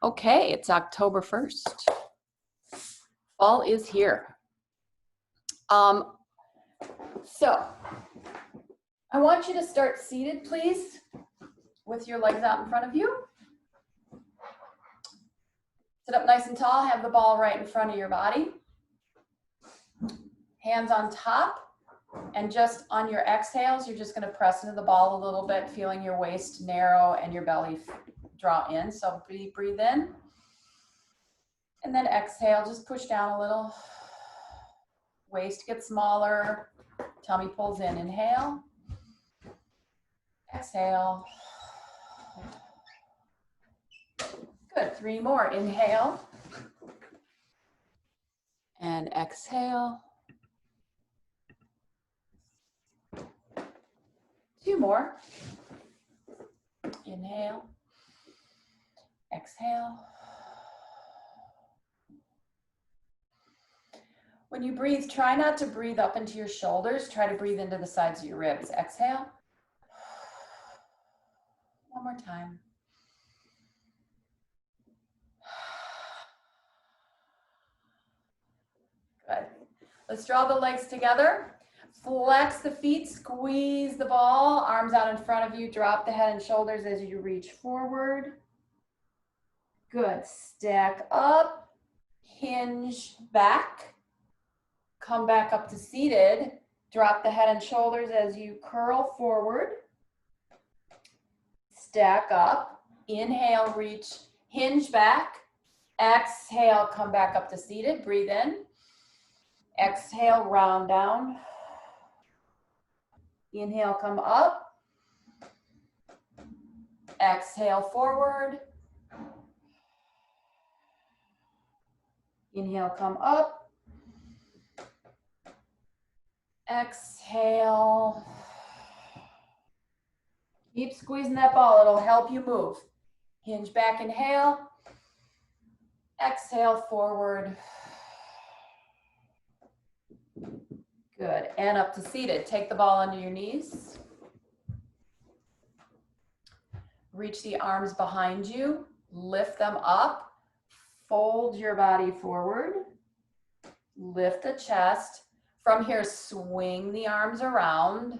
Okay, it's October 1st. Fall is here. So I want you to start seated, please, with your legs out in front of you. Sit up nice and tall, have the ball right in front of your body. Hands on top, and just on your exhales, you're just going to press into the ball a little bit, feeling your waist narrow and your belly draw in. So breathe in. And then exhale, just push down a little. Waist gets smaller, tummy pulls in. Inhale, exhale. Good, 3 more. Inhale and exhale. 2 more. Inhale, exhale. When you breathe, try not to breathe up into your shoulders. Try to breathe into the sides of your ribs. Exhale. 1 more time. Good. Let's draw the legs together. Flex the feet, squeeze the ball, arms out in front of you. Drop the head and shoulders as you reach forward. Good. Stack up, hinge back. Come back up to seated. Drop the head and shoulders as you curl forward. Stack up. Inhale, reach, hinge back. Exhale, come back up to seated. Breathe in. Exhale, round down. Inhale, come up. Exhale, forward. Inhale, come up. Exhale. Keep squeezing that ball. It'll help you move. Hinge back, inhale. Exhale, forward. Good. And up to seated. Take the ball under your knees. Reach the arms behind you. Lift them up. Fold your body forward. Lift the chest. From here, swing the arms around.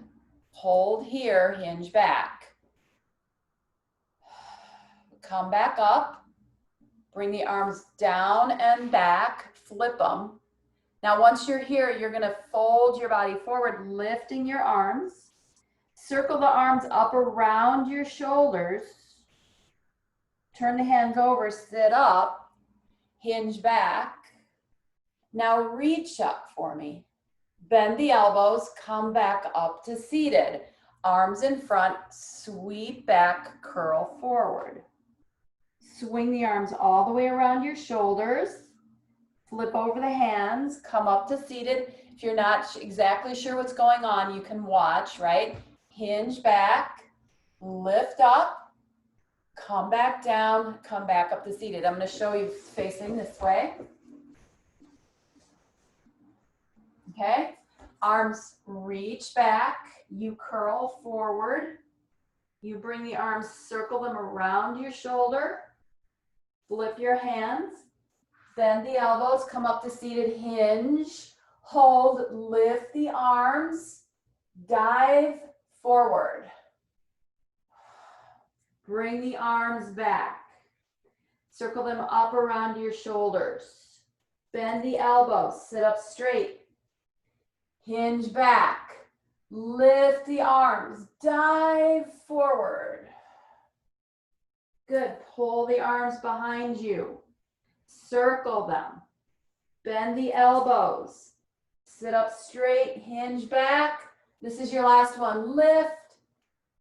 Hold here, hinge back. Come back up. Bring the arms down and back. Flip them. Now, once you're here, you're going to fold your body forward, lifting your arms. Circle the arms up around your shoulders. Turn the hands over, sit up, hinge back. Now reach up for me. Bend the elbows, come back up to seated. Arms in front, sweep back, curl forward. Swing the arms all the way around your shoulders. Flip over the hands, come up to seated. If you're not exactly sure what's going on, you can watch, right? Hinge back, lift up, come back down, come back up to seated. I'm going to show you facing this way. Okay, arms reach back, you curl forward. You bring the arms, circle them around your shoulder. Flip your hands. Bend the elbows, come up to seated, hinge, hold, lift the arms, dive forward. Bring the arms back. Circle them up around your shoulders. Bend the elbows, sit up straight. Hinge back. Lift the arms, dive forward. Good, pull the arms behind you. Circle them. Bend the elbows. Sit up straight, hinge back. This is your last one. Lift,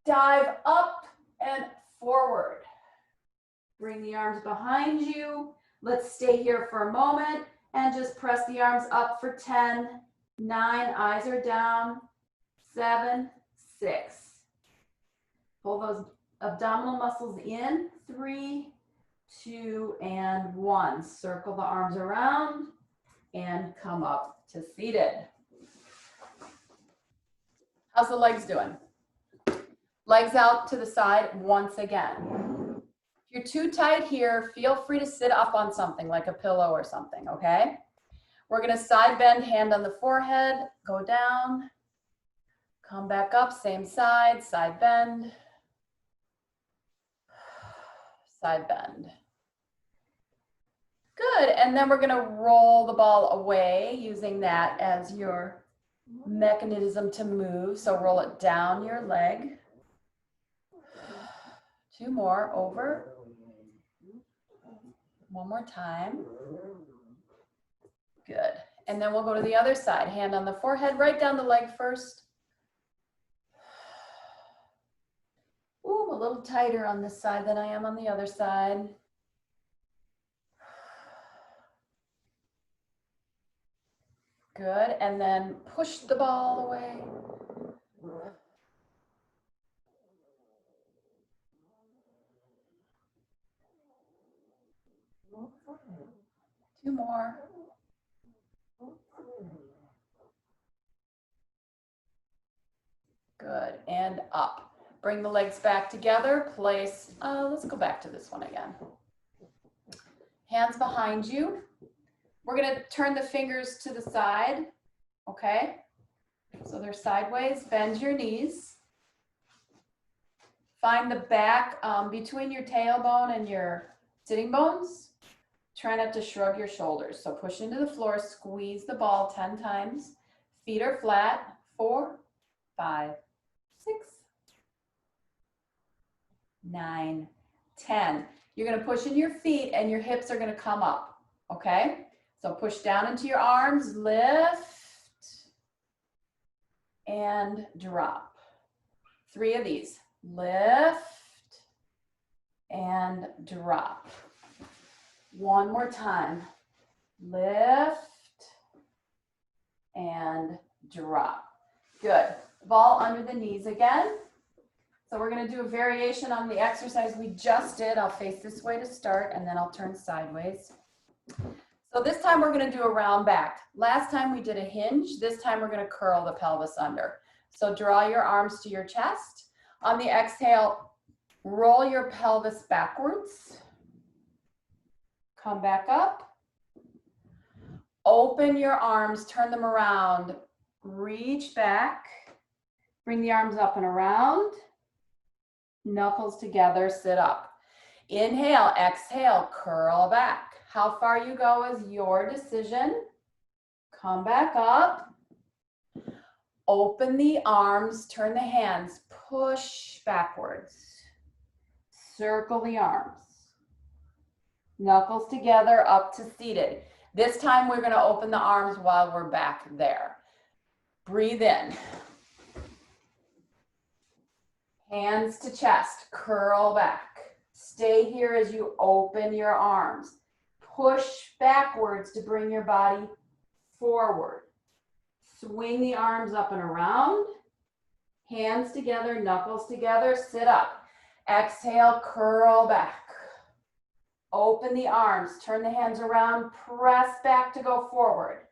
dive up and forward. Bring the arms behind you. Let's stay here for a moment and just press the arms up for 10, 9, eyes are down, 7, 6. Pull those abdominal muscles in, 3, 2, and 1. Circle the arms around and come up to seated. How's the legs doing? Legs out to the side once again. If you're too tight here, feel free to sit up on something like a pillow or something, okay? We're gonna side bend, hand on the forehead, go down, come back up, same side, side bend, side bend. Good, and then we're gonna roll the ball away using that as your mechanism to move. So roll it down your leg. 2 more, over. 1 more time. Good, and then we'll go to the other side. Hand on the forehead, right down the leg first. Ooh, I'm a little tighter on this side than I am on the other side. Good, and then push the ball away. 2 more. Good, and up. Bring the legs back together, place, let's go back to this one again. Hands behind you. We're gonna turn the fingers to the side, okay? So they're sideways, bend your knees. Find the back between your tailbone and your sitting bones. Try not to shrug your shoulders. So push into the floor, squeeze the ball 10 times. Feet are flat, 4, 5, 6, 9, 10. You're gonna push in your feet and your hips are gonna come up, okay? So push down into your arms, lift, and drop. 3 of these, lift, and drop. 1 more time, lift, and drop. Good, ball under the knees again. So we're gonna do a variation on the exercise we just did. I'll face this way to start and then I'll turn sideways. So this time we're gonna do a round back. Last time we did a hinge. This time we're gonna curl the pelvis under. So draw your arms to your chest. On the exhale, roll your pelvis backwards. Come back up. Open your arms, turn them around. Reach back. Bring the arms up and around. Knuckles together, sit up. Inhale, exhale, curl back. How far you go is your decision. Come back up. Open the arms, turn the hands, push backwards. Circle the arms. Knuckles together, up to seated. This time we're going to open the arms while we're back there. Breathe in. Hands to chest, curl back. Stay here as you open your arms. Push backwards to bring your body forward. Swing the arms up and around. Hands together, knuckles together, sit up. Exhale, curl back. Open the arms, turn the hands around, press back to go forward.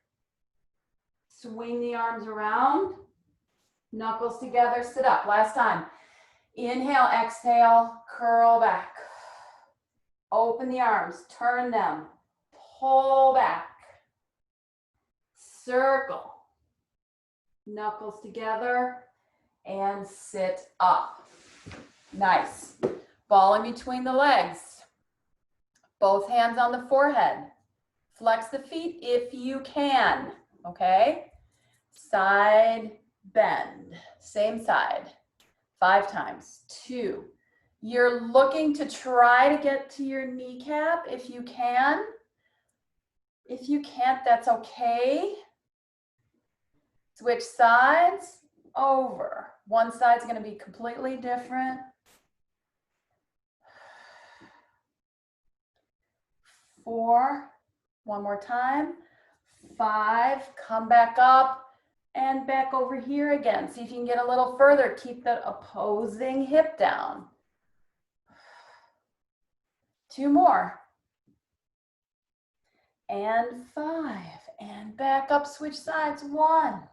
Swing the arms around, knuckles together, sit up. Last time. Inhale, exhale, curl back. Open the arms, turn them, pull back. Circle. Knuckles together and sit up. Nice. Ball in between the legs. Both hands on the forehead. Flex the feet if you can, okay? Side bend, same side. 5 times, 2. You're looking to try to get to your kneecap if you can. If you can't, that's okay. Switch sides, over. One side's gonna be completely different. 4, 1 more time. 5, come back up and back over here again. See if you can get a little further. Keep the opposing hip down. 2 more. And 5, and back up, switch sides. 1,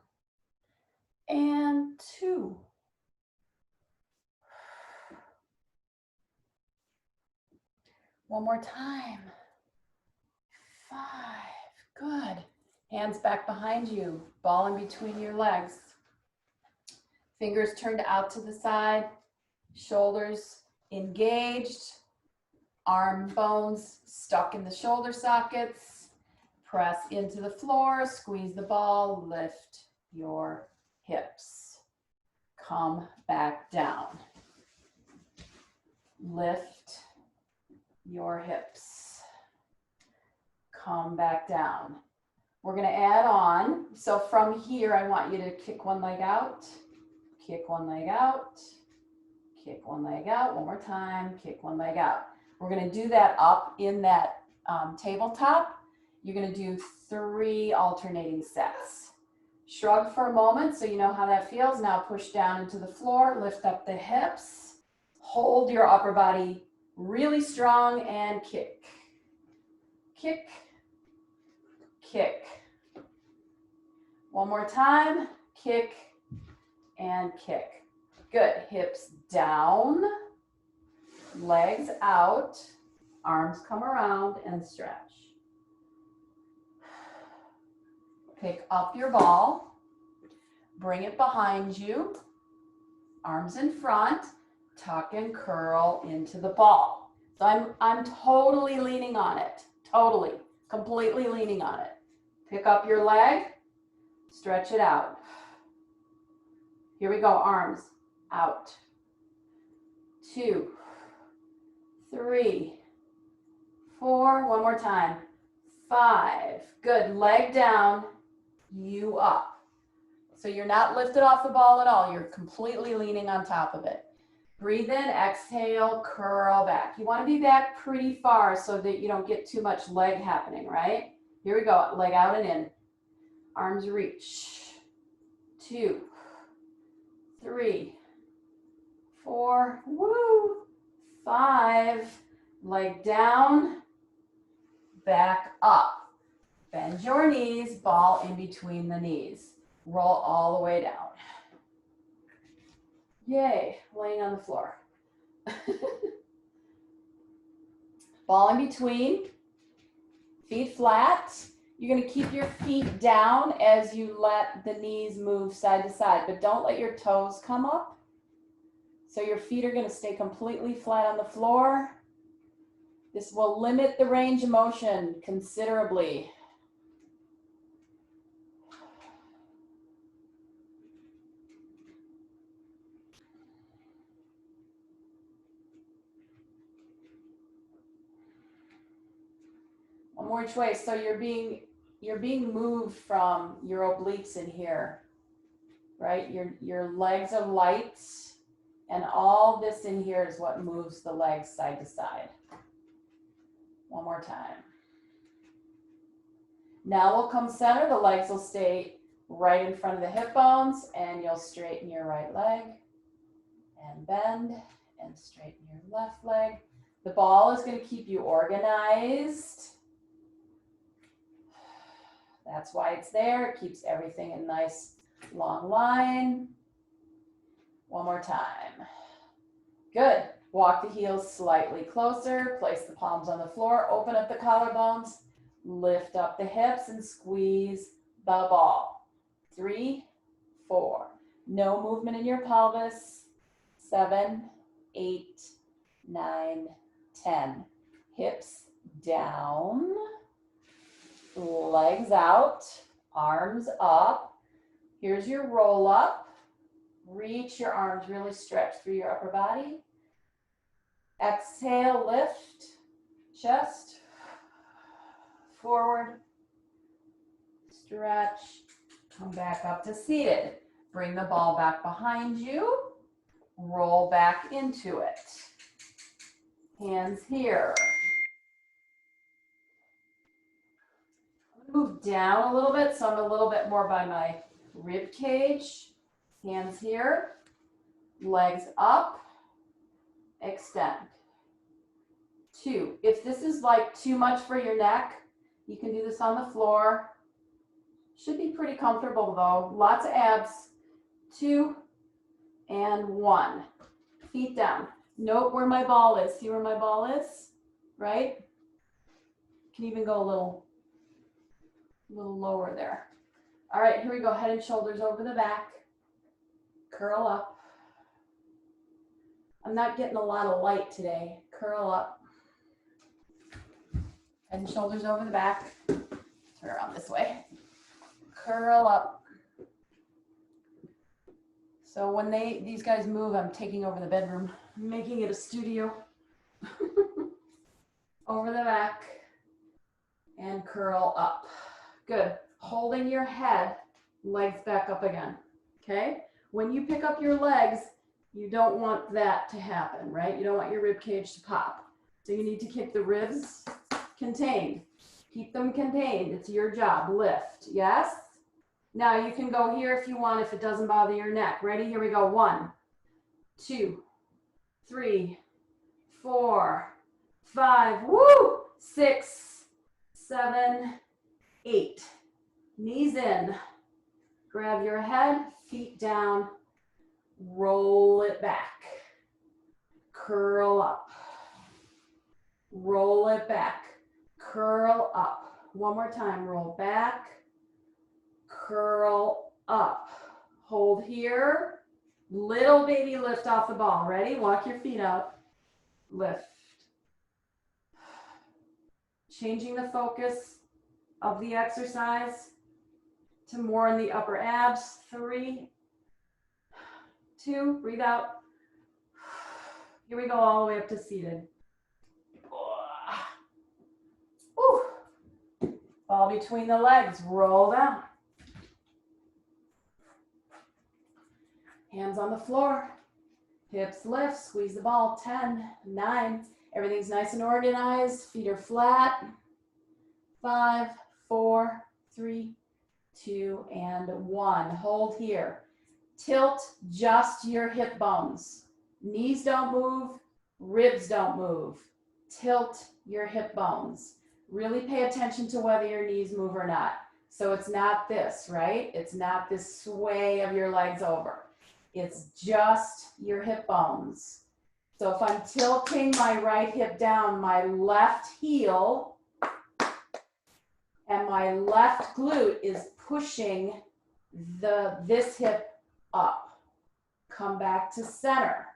and 2. One more time. 5. Good. Hands back behind you. Ball in between your legs. Fingers turned out to the side. Shoulders engaged. Arm bones stuck in the shoulder sockets. Press into the floor. Squeeze the ball. Lift your hips. Come back down. Lift your hips. Come back down. We're going to add on. So from here, I want you to kick one leg out, kick one leg out, kick one leg out. One more time, kick one leg out. We're going to do that up in that tabletop. You're going to do 3 alternating sets. Shrug for a moment so you know how that feels. Now push down into the floor, lift up the hips, hold your upper body really strong and kick, kick, kick. One more time, kick and kick. Good, hips down, legs out, arms come around and stretch. Pick up your ball, bring it behind you, arms in front, tuck and curl into the ball. So I'm totally leaning on it, totally, completely leaning on it. Pick up your leg, stretch it out. Here we go, arms out. 2, 3, 4, one more time, 5. Good, leg down, you up. So you're not lifted off the ball at all. You're completely leaning on top of it. Breathe in, exhale, curl back. You want to be back pretty far so that you don't get too much leg happening, right? Here we go, leg out and in. Arms reach. 2, 3, 4, woo, 5. Leg down, back up. Bend your knees, ball in between the knees. Roll all the way down. Yay, laying on the floor. Ball in between, feet flat. You're going to keep your feet down as you let the knees move side to side, but don't let your toes come up. So your feet are going to stay completely flat on the floor. This will limit the range of motion considerably. One more each way. So you're being moved from your obliques in here, right? Your legs are light, and all this in here is what moves the legs side to side. One more time. Now we'll come center. The legs will stay right in front of the hip bones, and you'll straighten your right leg and bend and straighten your left leg. The ball is going to keep you organized. That's why it's there. It keeps everything in nice long line. One more time. Good. Walk the heels slightly closer. Place the palms on the floor. Open up the collarbones. Lift up the hips and squeeze the ball. 3, 4. No movement in your pelvis. 7, 8, 9, 10. Hips down. Legs out, arms up. Here's your roll up. Reach your arms, really stretch through your upper body. Exhale, lift, chest, forward, stretch, come back up to seated. Bring the ball back behind you, roll back into it. Hands here. Move down a little bit, so I'm a little bit more by my rib cage. Hands here, legs up, extend. 2. If this is like too much for your neck, you can do this on the floor. Should be pretty comfortable though. Lots of abs. 2 and 1. Feet down. Note where my ball is. See where my ball is? right? Can even go a little lower there. All right, here we go. Head and shoulders over the back. Curl up. I'm not getting a lot of light today. Curl up. Head and shoulders over the back. Turn around this way. Curl up. So when these guys move, I'm taking over the bedroom, making it a studio. Over the back and curl up. Good. Holding your head, legs back up again. Okay? When you pick up your legs, you don't want that to happen, right? You don't want your rib cage to pop. So you need to keep the ribs contained. Keep them contained. It's your job. Lift. Yes? Now you can go here if you want, if it doesn't bother your neck. Ready? Here we go. 1, 2, 3, 4, 5, woo! 6, 7, 8. Knees in. Grab your head, feet down, roll it back. Curl up. Roll it back. Curl up. One more time. Roll back. Curl up. Hold here. Little baby lift off the ball. Ready? Walk your feet out. Lift. Changing the focus of the exercise to more in the upper abs. 3, 2, breathe out. Here we go all the way up to seated. Woo. Ball between the legs, roll down. Hands on the floor. Hips lift, squeeze the ball. 10, 9. Everything's nice and organized. Feet are flat. 5, 4, 3, 2, and 1. Hold here. Tilt just your hip bones. Knees don't move. Ribs don't move. Tilt your hip bones. Really pay attention to whether your knees move or not. So it's not this, right? It's not this sway of your legs over. It's just your hip bones. So if I'm tilting my right hip down, my left heel and my left glute is pushing this hip up. Come back to center.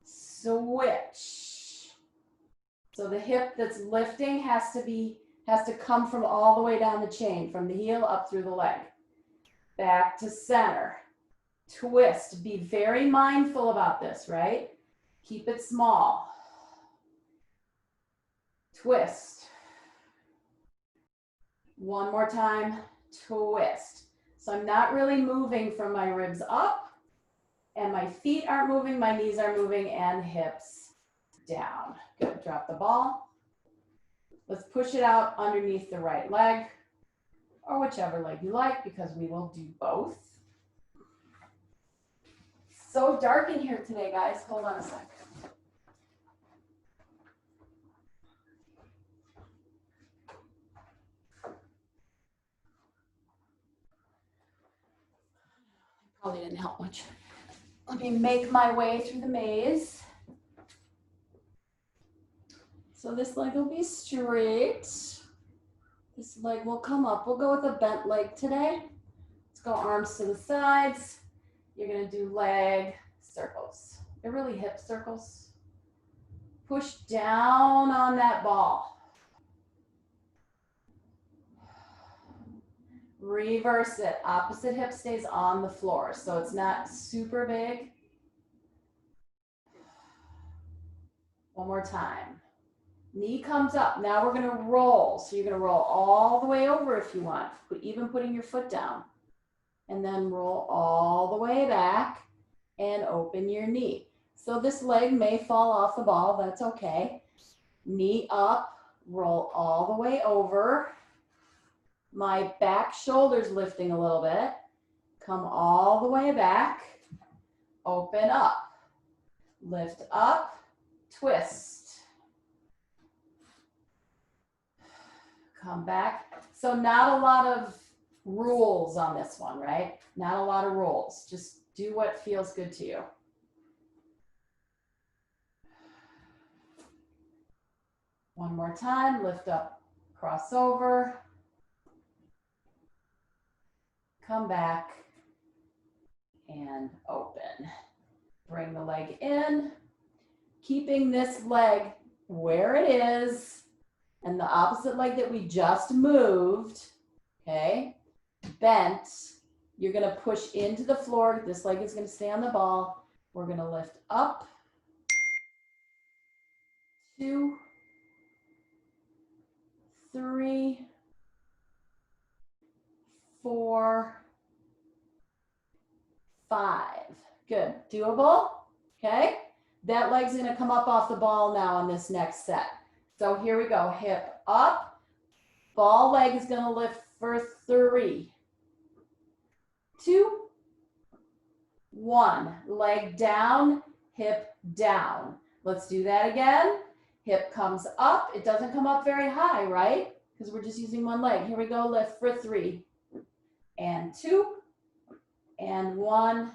Switch. So the hip that's lifting has to come from all the way down the chain, from the heel up through the leg. Back to center. Twist. Be very mindful about this, right? Keep it small. Twist. One more time. Twist. So I'm not really moving from my ribs up, and my feet aren't moving, my knees are moving, and hips down. Good. Drop the ball. Let's push it out underneath the right leg, or whichever leg you like, because we will do both. So dark in here today, guys. Hold on a sec. Probably didn't help much. Let me make my way through the maze. So this leg will be straight. This leg will come up. We'll go with a bent leg today. Let's go arms to the sides. You're going to do leg circles. They're really hip circles. Push down on that ball. Reverse it. Opposite hip stays on the floor, so it's not super big. One more time. Knee comes up. Now we're going to roll. So you're going to roll all the way over if you want, even putting your foot down. And then roll all the way back and open your knee. So this leg may fall off the ball. That's okay. Knee up, roll all the way over. My back shoulder's lifting a little bit. Come all the way back. Open up. Lift up. Twist. Come back. So not a lot of rules on this one, right? Not a lot of rules. Just do what feels good to you. One more time, lift up, cross over, come back, and open. Bring the leg in, keeping this leg where it is, and the opposite leg that we just moved, okay, bent. You're gonna push into the floor. This leg is gonna stay on the ball. We're gonna lift up, 2, 3, 4, 5. Good, doable, okay? That leg's gonna come up off the ball now on this next set. So here we go, hip up, ball leg is gonna lift for 3, 2, 1. Leg down, hip down. Let's do that again. Hip comes up. It doesn't come up very high, right? Because we're just using one leg. Here we go, lift for 3, and 2, and 1,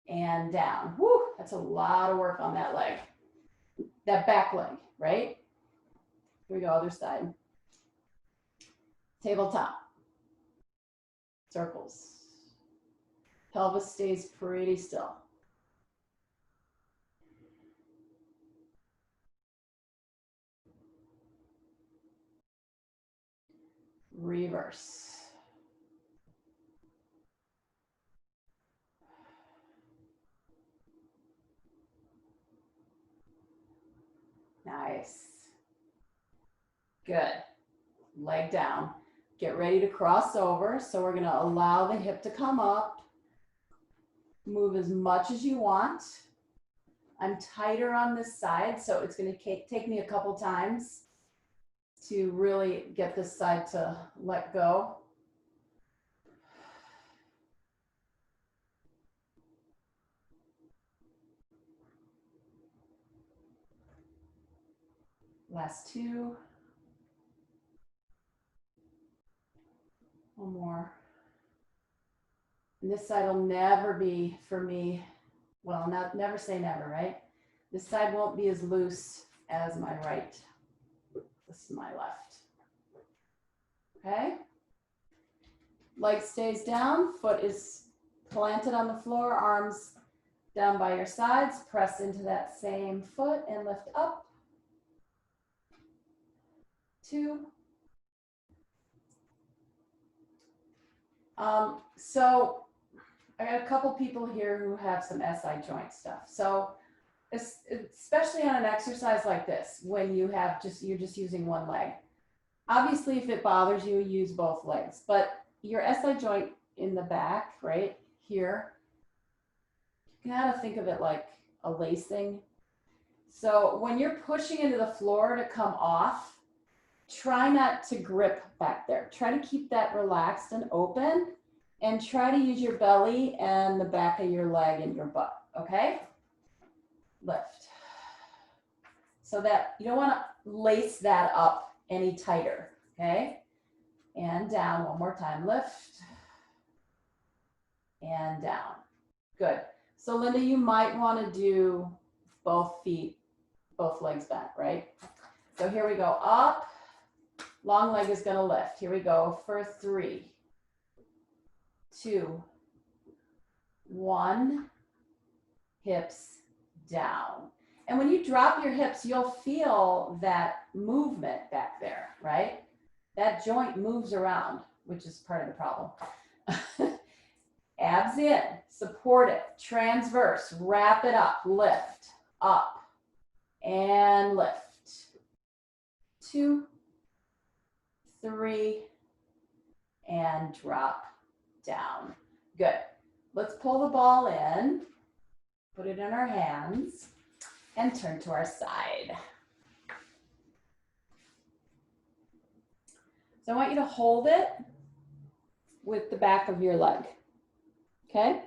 and down. Whew, that's a lot of work on that leg. That back leg, right? Here we go, other side. Tabletop. Circles. Pelvis stays pretty still. Reverse. Nice. Good. Leg down. Get ready to cross over. So we're going to allow the hip to come up. Move as much as you want. I'm tighter on this side, so it's going to take me a couple times to really get this side to let go. Last 2. One more. And this side will never be, for me, well, never say never, right? This side won't be as loose as my right. This is my left. Okay? Leg stays down, foot is planted on the floor, arms down by your sides. Press into that same foot and lift up. 2. So I got a couple people here who have some SI joint stuff. So especially on an exercise like this, when you're just using one leg. Obviously, if it bothers you, use both legs. But your SI joint in the back, right here, you can kind of think of it like a lacing. So when you're pushing into the floor to come off, try not to grip back there. Try to keep that relaxed and open, and try to use your belly and the back of your leg and your butt, okay? Lift. So that you don't want to lace that up any tighter, okay? And down one more time, lift. And down. Good. So Linda, you might want to do both feet, both legs bent, right? So here we go, up. Long leg is going to lift. Here we go for 3, 2, 1, hips down. And when you drop your hips, you'll feel that movement back there, right? That joint moves around, which is part of the problem. Abs in, support it, transverse, wrap it up, lift, up, and lift. 2, 3, and drop down. Good. Let's pull the ball in, put it in our hands, and turn to our side. So I want you to hold it with the back of your leg, okay?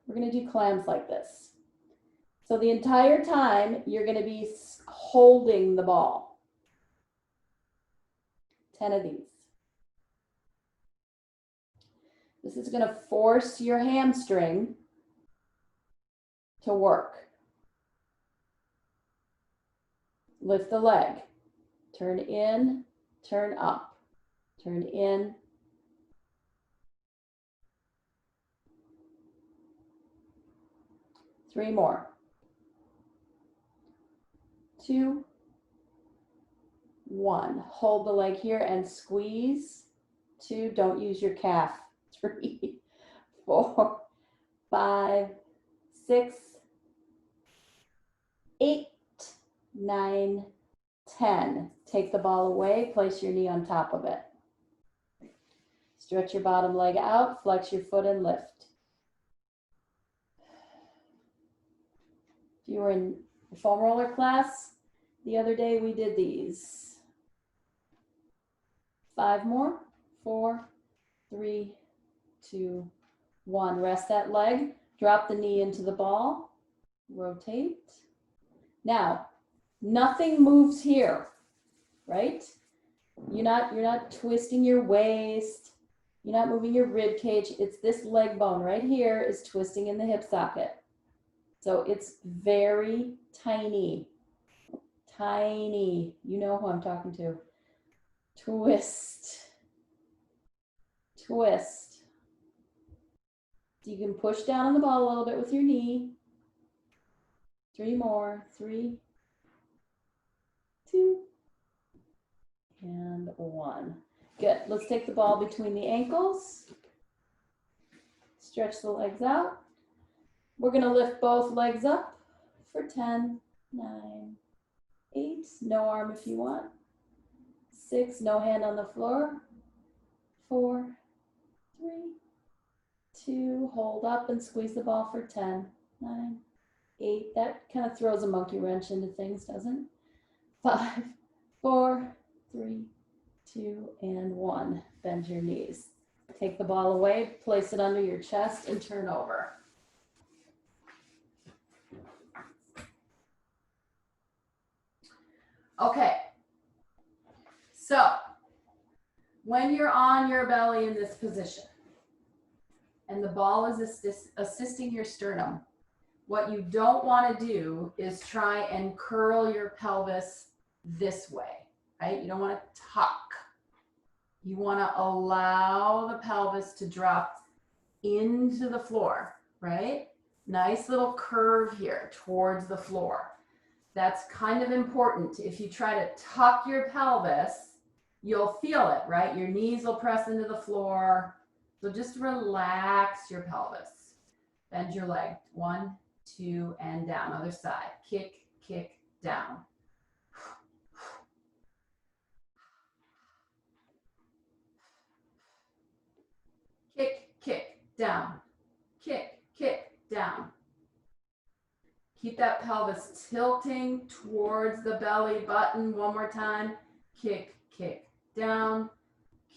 We're gonna do clams like this. So the entire time, you're gonna be holding the ball. 10 of these. This is gonna force your hamstring to work. Lift the leg. Turn in, turn up. Turn in. Three more. 2, 1. Hold the leg here and squeeze. 2, don't use your calf. 3, 4, 5, 6, 8, 9, 10. Take the ball away, place your knee on top of it. Stretch your bottom leg out, flex your foot and lift. If you were in the foam roller class the other day, we did these. 5 more. 4, 3, 2, 1. Rest that leg. Drop the knee into the ball. Rotate. Now, nothing moves here, right? You're not twisting your waist. You're not moving your rib cage. It's this leg bone right here is twisting in the hip socket. So it's very tiny. Tiny. You know who I'm talking to. Twist. Twist. So you can push down on the ball a little bit with your knee. 3 more. 3, 2, and 1. Good. Let's take the ball between the ankles. Stretch the legs out. We're going to lift both legs up for 10, 9, 8. No arm if you want. 6. No hand on the floor. 4, 3, 2. Hold up and squeeze the ball for 10, 9, 8. That kind of throws a monkey wrench into things, doesn't it? 5, 4, 3, 2, and 1. Bend your knees. Take the ball away, place it under your chest, and turn over. Okay. So, when you're on your belly in this position, and the ball is assisting your sternum, what you don't want to do is try and curl your pelvis this way, right? You don't want to tuck. You want to allow the pelvis to drop into the floor, right? Nice little curve here towards the floor. That's kind of important. If you try to tuck your pelvis, you'll feel it, right? Your knees will press into the floor. So just relax your pelvis. Bend your leg. 1, 2, and down. Other side. Kick, kick, down. Kick, kick, down. Kick, kick, down. Keep that pelvis tilting towards the belly button. One more time. Kick, kick, down.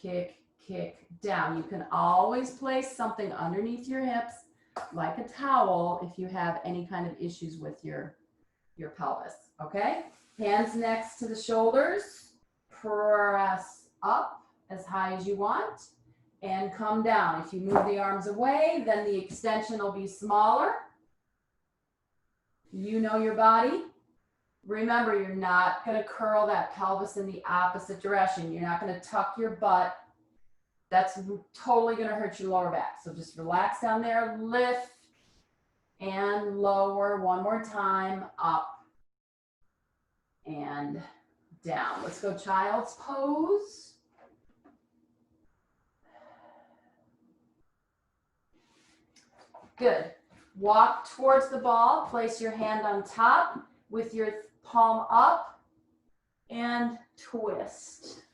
Kick, kick, down. You can always place something underneath your hips, like a towel, if you have any kind of issues with your pelvis, okay? Hands next to the shoulders. Press up as high as you want and come down. If you move the arms away, then the extension will be smaller. You know your body. Remember, you're not going to curl that pelvis in the opposite direction. You're not going to tuck your butt. That's totally going to hurt your lower back. So just relax down there, lift and lower. One more time, up and down. Let's go child's pose. Good. Walk towards the ball. Place your hand on top with your palm up and twist.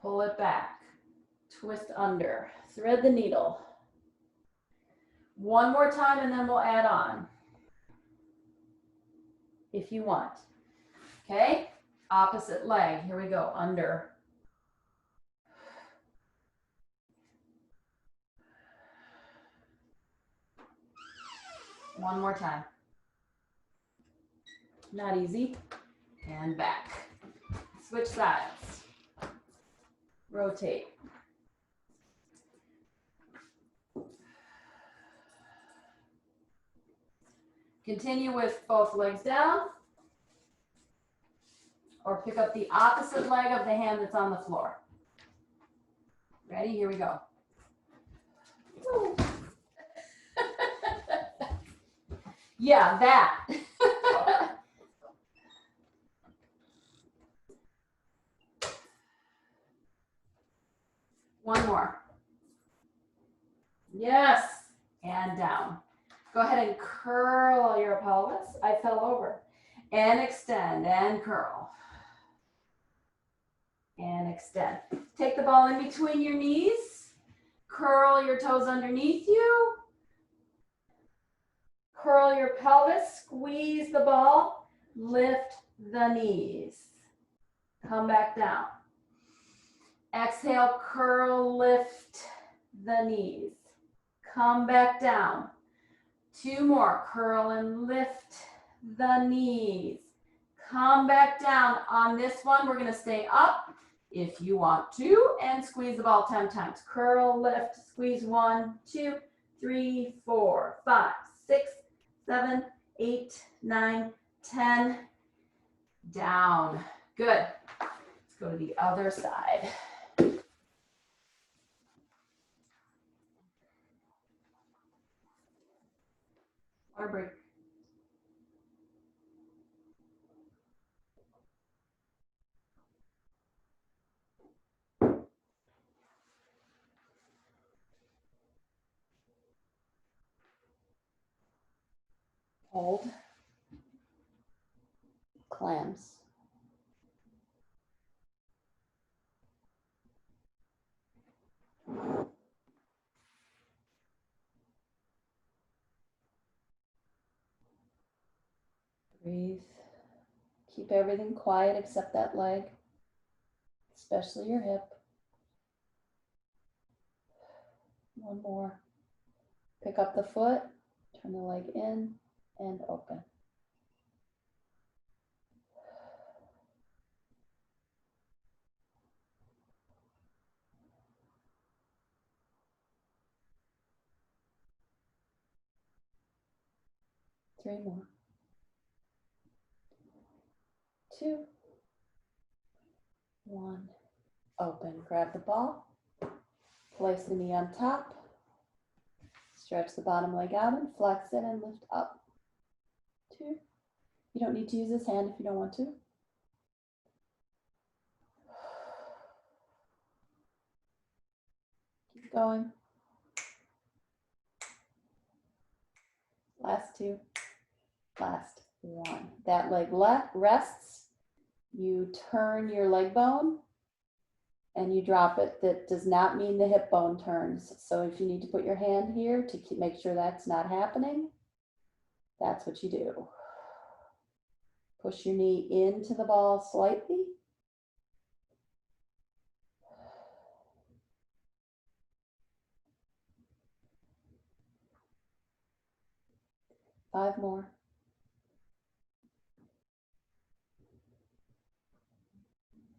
Pull it back. Twist under. Thread the needle. One more time and then we'll add on, if you want. Okay? Opposite leg. Here we go. Under. One more time. Not easy. And back. Switch sides. Rotate. Continue with both legs down, or pick up the opposite leg of the hand that's on the floor. Ready? Here we go. Yeah, that. One more. Yes, and down. Go ahead and curl your pelvis. I fell over. And extend and curl. And extend. Take the ball in between your knees. Curl your toes underneath you. Curl your pelvis. Squeeze the ball. Lift the knees. Come back down. Exhale, curl, lift the knees. Come back down. Two more. Curl and lift the knees. Come back down. On this one, we're going to stay up if you want to and squeeze the ball 10 times. Curl, lift, squeeze 1, 2, 3, 4, 5, 6, 7, 8, 9, 10. Down. Good. Let's go to the other side. Water break. Hold. Clams. Breathe. Keep everything quiet except that leg, especially your hip. One more. Pick up the foot, turn the leg in and open. Three more. 2, 1. Open. Grab the ball. Place the knee on top. Stretch the bottom leg out and flex it and lift up. 2. You don't need to use this hand if you don't want to. Keep going. Last 2. Last 1. That leg rests. You turn your leg bone and you drop it. That does not mean the hip bone turns. So if you need to put your hand here to make sure that's not happening, that's what you do. Push your knee into the ball slightly. Five more.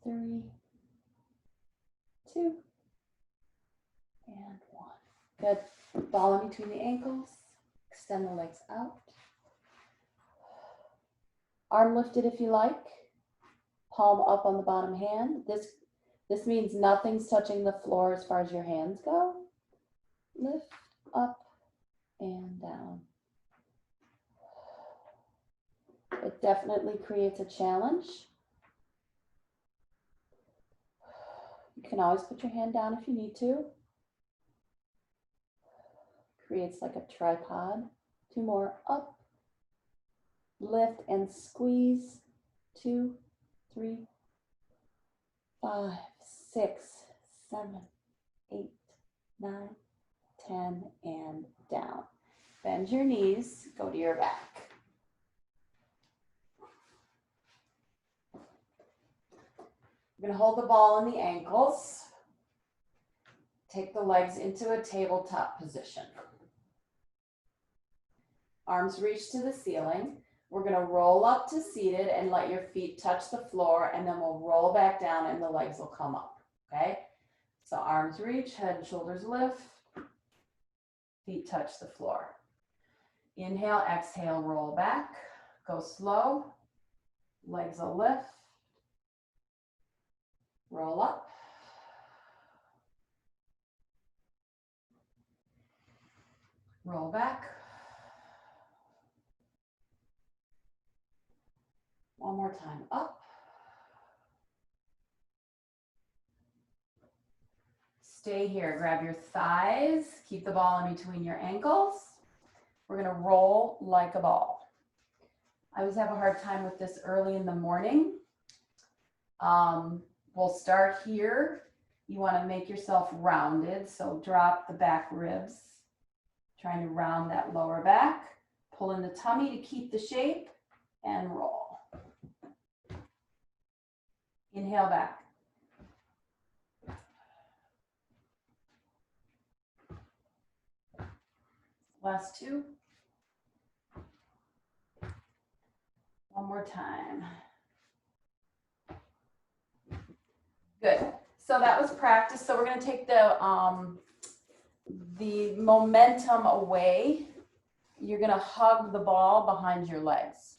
3, 2, and 1. Good. Ball in between the ankles. Extend the legs out. Arm lifted if you like. Palm up on the bottom hand. This means nothing's touching the floor as far as your hands go. Lift up and down. It definitely creates a challenge. You can always put your hand down if you need to. Creates like a tripod. 2 more. Up. Lift and squeeze. 2, 3, 5, 6, 7, 8, 9, 10, and down. Bend your knees. Go to your back. You're going to hold the ball in the ankles. Take the legs into a tabletop position. Arms reach to the ceiling. We're going to roll up to seated and let your feet touch the floor, and then we'll roll back down and the legs will come up, okay? So arms reach, head and shoulders lift, feet touch the floor. Inhale, exhale, roll back. Go slow. Legs will lift. Roll up. Roll back. One more time, up. Stay here, grab your thighs, keep the ball in between your ankles. We're gonna roll like a ball. I always have a hard time with this early in the morning. We'll start here. You wanna make yourself rounded, so drop the back ribs. Trying to round that lower back. Pull in the tummy to keep the shape and roll. Inhale back. Last two. One more time. Good. So that was practice. So we're going to take the momentum away. You're going to hug the ball behind your legs.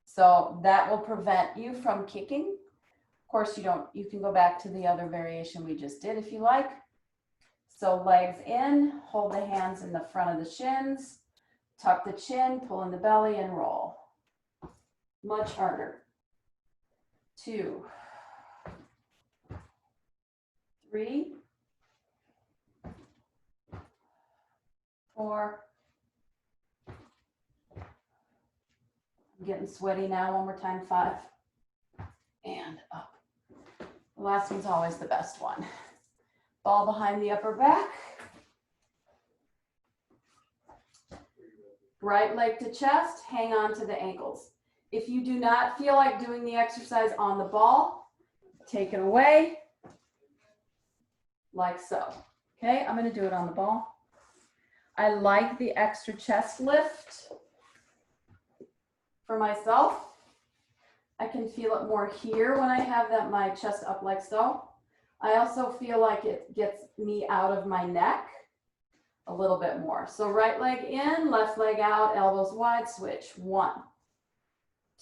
So that will prevent you from kicking. Of course, you can go back to the other variation we just did if you like. So legs in, hold the hands in the front of the shins, tuck the chin, pull in the belly and roll. Much harder. 2, 3, 4. I'm getting sweaty now. One more time. 5. And up. The last one's always the best one. Ball behind the upper back. Right leg to chest, hang on to the ankles. If you do not feel like doing the exercise on the ball, take it away, like so. Okay, I'm gonna do it on the ball. I like the extra chest lift for myself. I can feel it more here when I have my chest up like so. I also feel like it gets me out of my neck a little bit more. So right leg in, left leg out, elbows wide, switch. 1,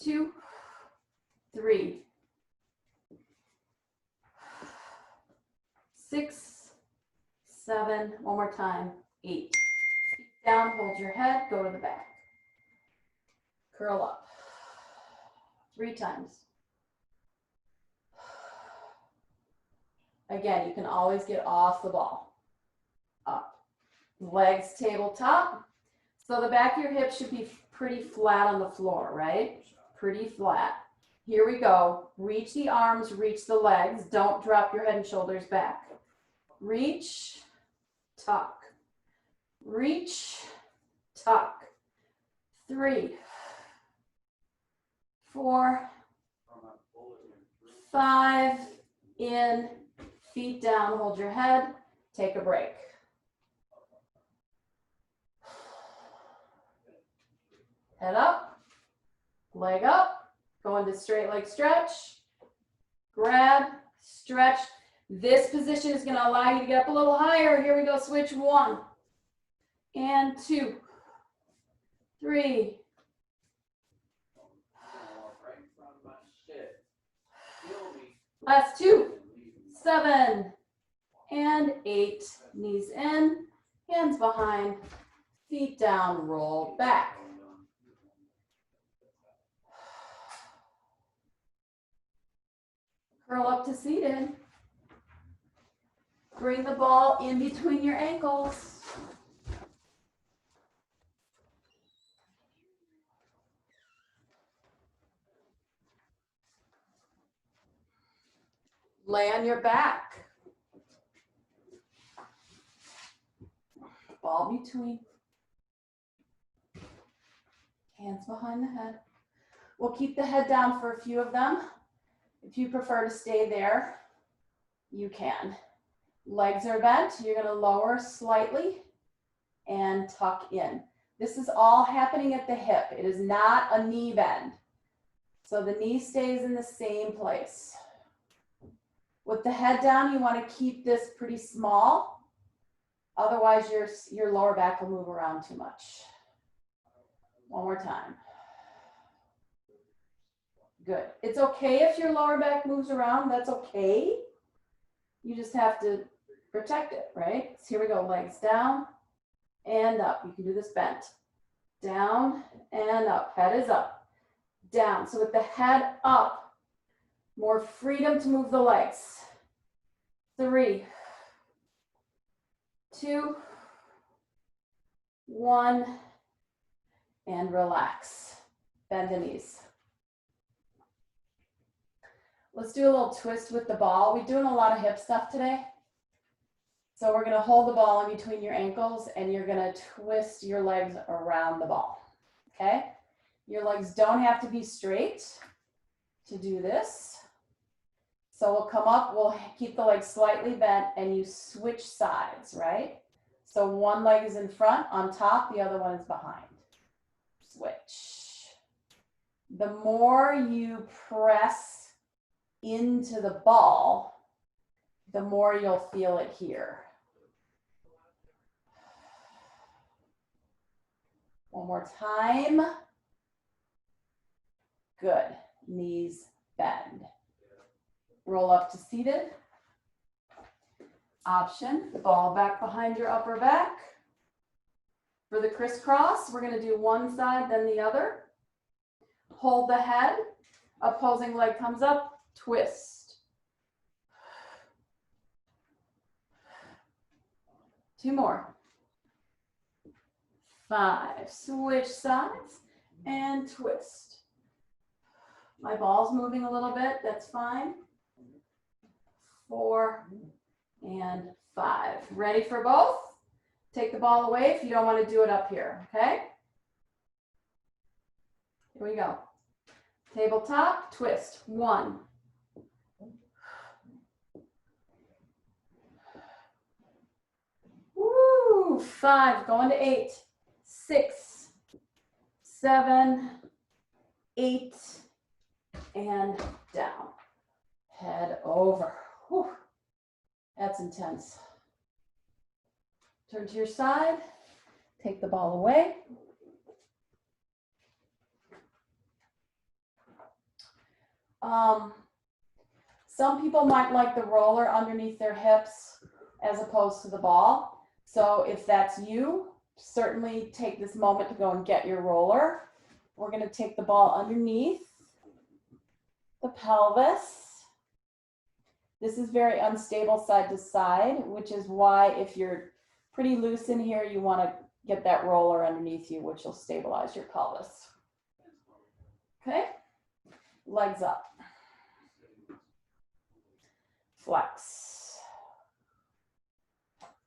2, 3, 6, 7, one more time, 8. Feet down, hold your head, go to the back. Curl up. 3 times. Again, you can always get off the ball. Up. Legs tabletop. So the back of your hips should be pretty flat on the floor, right? Pretty flat. Here we go. Reach the arms, reach the legs. Don't drop your head and shoulders back. Reach, tuck. Reach, tuck. 3, 4, 5, in, feet down, hold your head, take a break. Head up, leg up, go into straight leg stretch, grab, stretch. This position is going to allow you to get up a little higher. Here we go, switch. 1 and 2, 3, last 2, 7 and 8, knees in, hands behind, feet down, roll back. Curl up to seated. Bring the ball in between your ankles. Lay on your back. Ball between. Hands behind the head. We'll keep the head down for a few of them. If you prefer to stay there, you can. Legs are bent. You're going to lower slightly and tuck in. This is all happening at the hip. It is not a knee bend. So the knee stays in the same place. With the head down, you want to keep this pretty small. Otherwise, your lower back will move around too much. One more time. Good. It's okay if your lower back moves around. That's okay. You just have to protect it, right? So here we go. Legs down and up. You can do this bent. Down and up. Head is up. Down. So with the head up, more freedom to move the legs. 3, 2, 1, and relax. Bend the knees. Let's do a little twist with the ball. We're doing a lot of hip stuff today. So we're gonna hold the ball in between your ankles and you're gonna twist your legs around the ball, okay? Your legs don't have to be straight to do this. So we'll come up, we'll keep the legs slightly bent and you switch sides, right? So one leg is in front on top, the other one is behind. Switch. The more you press into the ball, the more you'll feel it here. One more time. Good. Knees bend. Roll up to seated. Option, ball back behind your upper back. For the crisscross, we're going to do one side, then the other. Hold the head. Opposing leg comes up. Twist. 2 more. 5. Switch sides and twist. My ball's moving a little bit. That's fine. 4 and 5. Ready for both? Take the ball away if you don't want to do it up here, okay? Here we go. Tabletop, twist. 1. 5, going to 8, 6, 7, 8, and down. Head over. Whew. That's intense. Turn to your side, take the ball away. Some people might like the roller underneath their hips as opposed to the ball. So if that's you, certainly take this moment to go and get your roller. We're going to take the ball underneath the pelvis. This is very unstable side to side, which is why if you're pretty loose in here, you want to get that roller underneath you, which will stabilize your pelvis. Okay, legs up. Flex.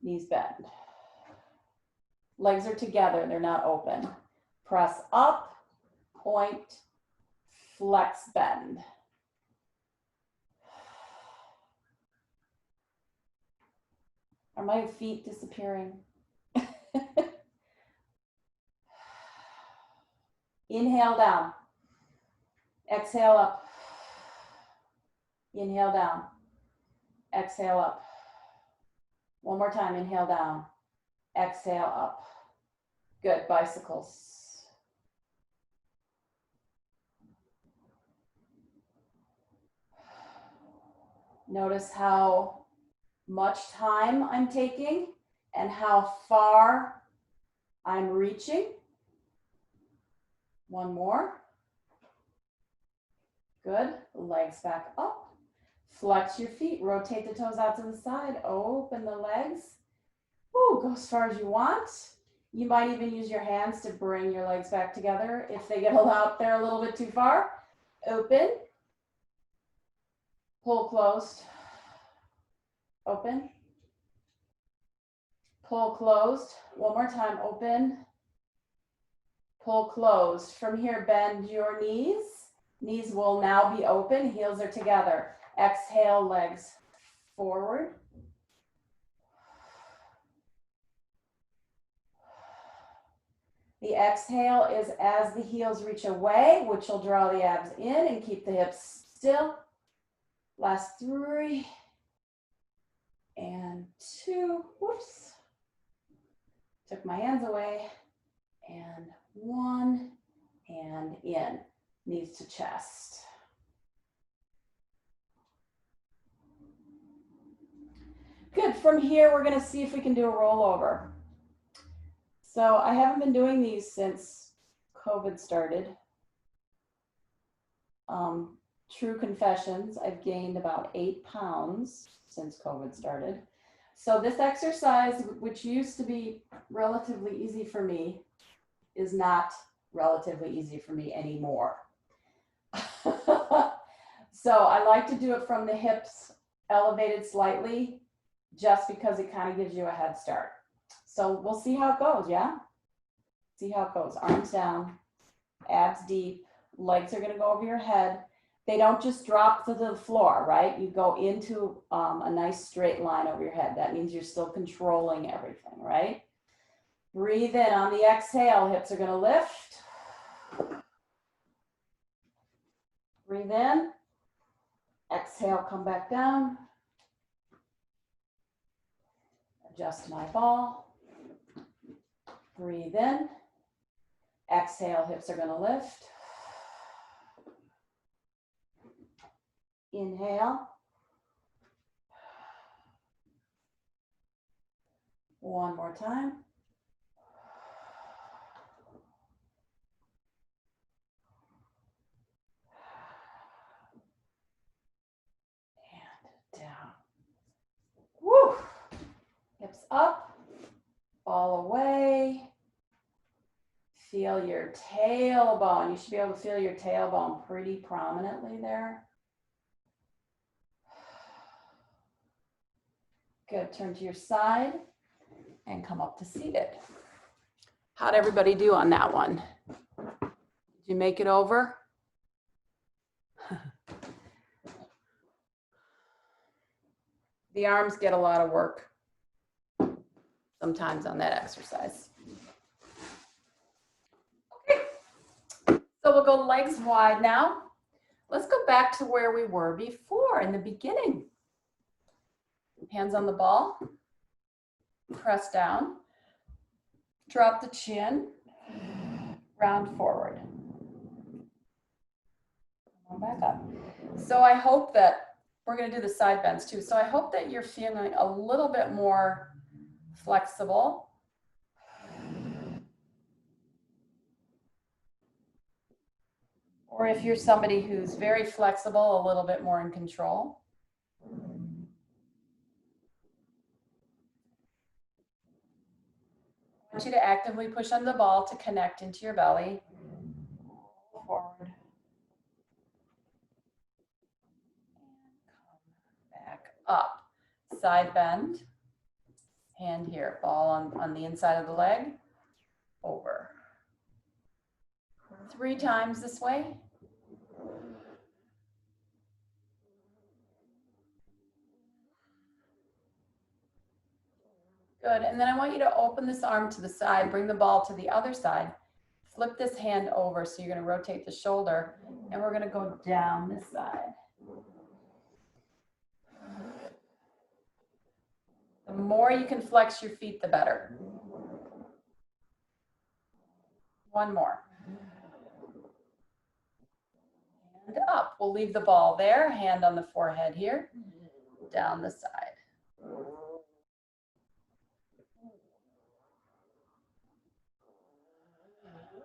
Knees bend. Legs are together, they're not open. Press up, point, flex, bend. Are my feet disappearing? Inhale down. Exhale up. Inhale down. Exhale up. One more time, inhale down. Exhale up. Good, bicycles. Notice how much time I'm taking and how far I'm reaching. One more. Good, legs back up. Flex your feet, rotate the toes out to the side, open the legs. Ooh, go as far as you want. You might even use your hands to bring your legs back together if they get out there a little bit too far. Open, pull closed, open, pull closed. One more time, open, pull closed. From here, bend your knees. Knees will now be open, heels are together. Exhale, legs forward. The exhale is as the heels reach away, which will draw the abs in and keep the hips still. Last 3 and 2. Whoops. Took my hands away. And 1 and in, knees to chest. Good, from here we're gonna see if we can do a rollover. So I haven't been doing these since COVID started. True confessions, I've gained about 8 pounds since COVID started. So this exercise, which used to be relatively easy for me, is not relatively easy for me anymore. So I like to do it from the hips elevated slightly, just because it kind of gives you a head start. So we'll see how it goes, yeah? See how it goes. Arms down, abs deep, legs are gonna go over your head. They don't just drop to the floor, right? You go into a nice straight line over your head. That means you're still controlling everything, right? Breathe in. On the exhale, hips are gonna lift. Breathe in. Exhale, come back down. Adjust my ball. Breathe in. Exhale, hips are gonna lift. Inhale. One more time. And down. Woo! Hips up, ball away. Feel your tailbone. You should be able to feel your tailbone pretty prominently there. Good, turn to your side and come up to seated. How'd everybody do on that one? Did you make it over? The arms get a lot of work sometimes on that exercise. Okay, so we'll go legs wide now. Let's go back to where we were before in the beginning. Hands on the ball, press down, drop the chin, round forward. Come back up. So I hope that we're going to do the side bends too. So I hope that you're feeling a little bit more flexible. Or if you're somebody who's very flexible, a little bit more in control. I want you to actively push on the ball to connect into your belly. Forward. Back up. Side bend. Hand here. Ball on the inside of the leg. Over. 3 times this way. Good, and then I want you to open this arm to the side, bring the ball to the other side, flip this hand over, so you're gonna rotate the shoulder, and we're gonna go down this side. The more you can flex your feet, the better. One more. And up, we'll leave the ball there, hand on the forehead here, down the side.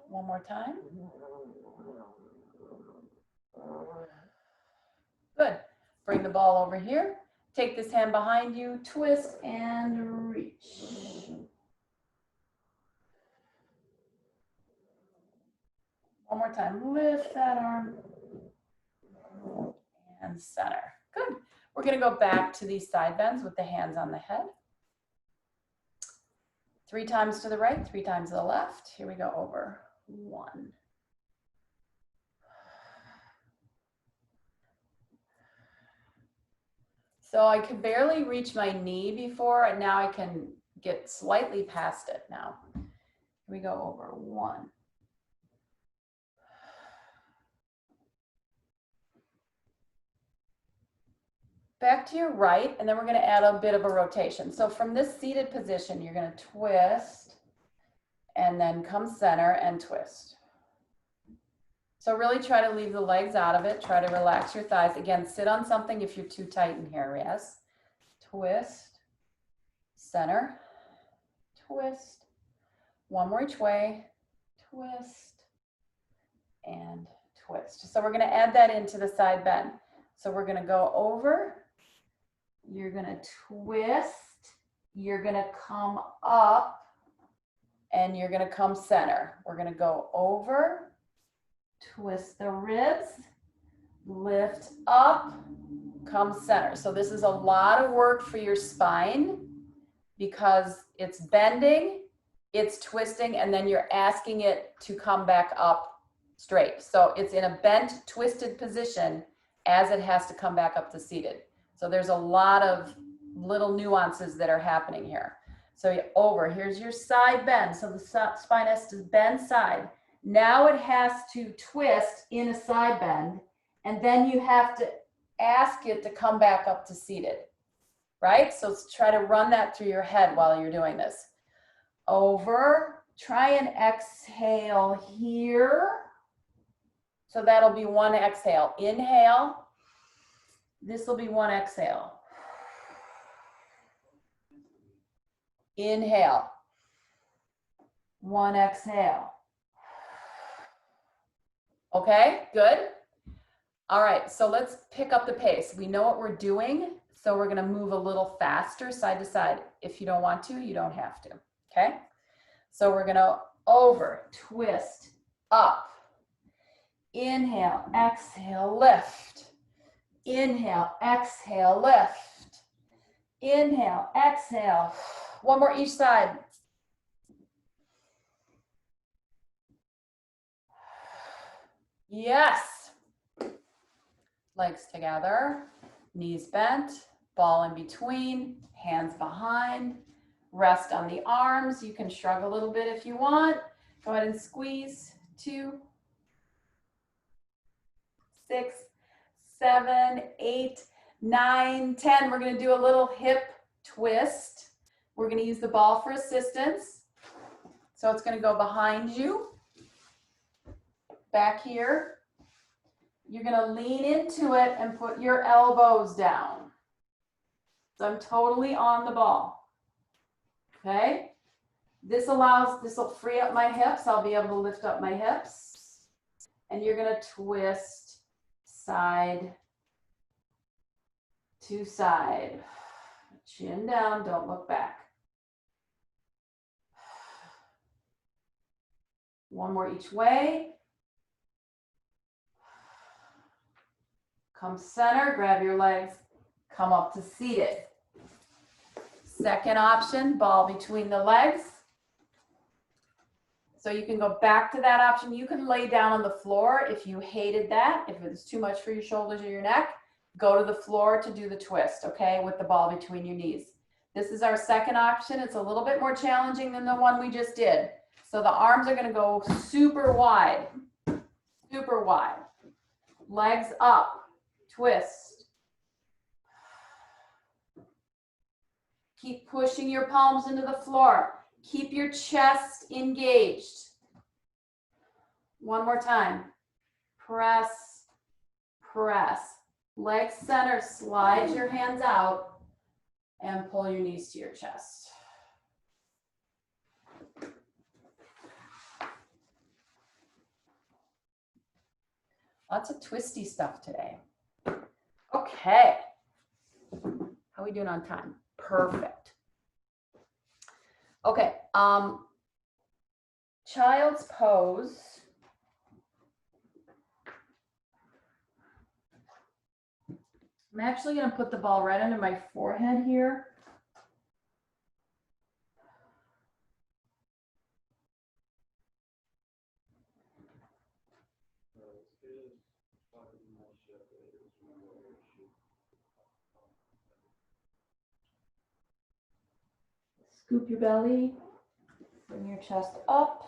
One more time. Good. Bring the ball over here. Take this hand behind you, twist and reach. One more time. Lift that arm and center. Good. We're going to go back to these side bends with the hands on the head. 3 times to the right, 3 times to the left. Here we go, over. 1. So I could barely reach my knee before, and now I can get slightly past it now. Here we go, over. 1. Back to your right, and then we're going to add a bit of a rotation. So from this seated position, you're going to twist and then come center and twist. So really try to leave the legs out of it. Try to relax your thighs. Again, sit on something if you're too tight in here, yes. Twist, center, twist. One more each way, twist, and twist. So we're gonna add that into the side bend. So we're gonna go over, you're gonna twist, you're gonna come up, and you're gonna come center. We're gonna go over, twist the ribs, lift up, come center. So this is a lot of work for your spine because it's bending, it's twisting, and then you're asking it to come back up straight. So it's in a bent, twisted position as it has to come back up to seated. So there's a lot of little nuances that are happening here. So over, here's your side bend. So the spine has to bend side. Now it has to twist in a side bend, and then you have to ask it to come back up to seated, right? So try to run that through your head while you're doing this. Over, try and exhale here. So that'll be one exhale. Inhale, this will be one exhale. Inhale, one exhale. Okay, good. All right, so let's pick up the pace. We know what we're doing, so we're gonna move a little faster side to side. If you don't want to, you don't have to, okay? So we're gonna over, twist, up. Inhale, exhale, lift. Inhale, exhale, lift. Inhale, exhale. One more each side. Yes. Legs together, knees bent, ball in between, hands behind, rest on the arms. You can shrug a little bit if you want. Go ahead and squeeze. 2, 6, 7, 8, 9, 10. We're going to do a little hip twist. We're going to use the ball for assistance. So it's going to go behind you, back here. You're going to lean into it and put your elbows down. So I'm totally on the ball. Okay? This will free up my hips. I'll be able to lift up my hips. And you're going to twist side to side. Chin down, don't look back. One more each way. Come center, grab your legs, come up to seated. Second option, ball between the legs. So you can go back to that option. You can lay down on the floor if you hated that. If it's too much for your shoulders or your neck, go to the floor to do the twist, okay, with the ball between your knees. This is our second option. It's a little bit more challenging than the one we just did. So the arms are gonna go super wide, super wide. Legs up, twist. Keep pushing your palms into the floor. Keep your chest engaged. One more time. Press, press. Legs center, slide your hands out and pull your knees to your chest. Lots of twisty stuff today. Okay. How are we doing on time? Perfect. Okay, child's pose. I'm actually going to put the ball right under my forehead here. Scoop your belly, bring your chest up.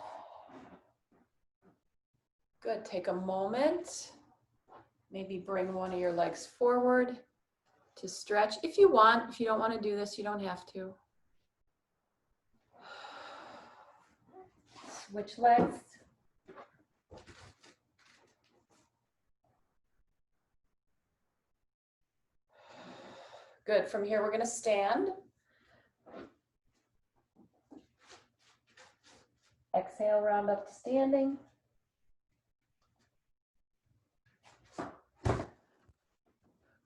Good, take a moment. Maybe bring one of your legs forward to stretch if you want. If you don't want to do this, you don't have to. Switch legs. Good. From here, we're going to stand. Exhale, round up to standing.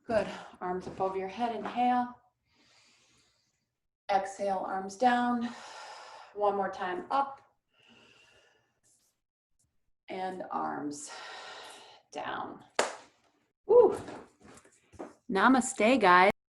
Good. Arms up over your head. Inhale. Exhale, arms down. One more time, up. And arms down. Woo. Namaste, guys.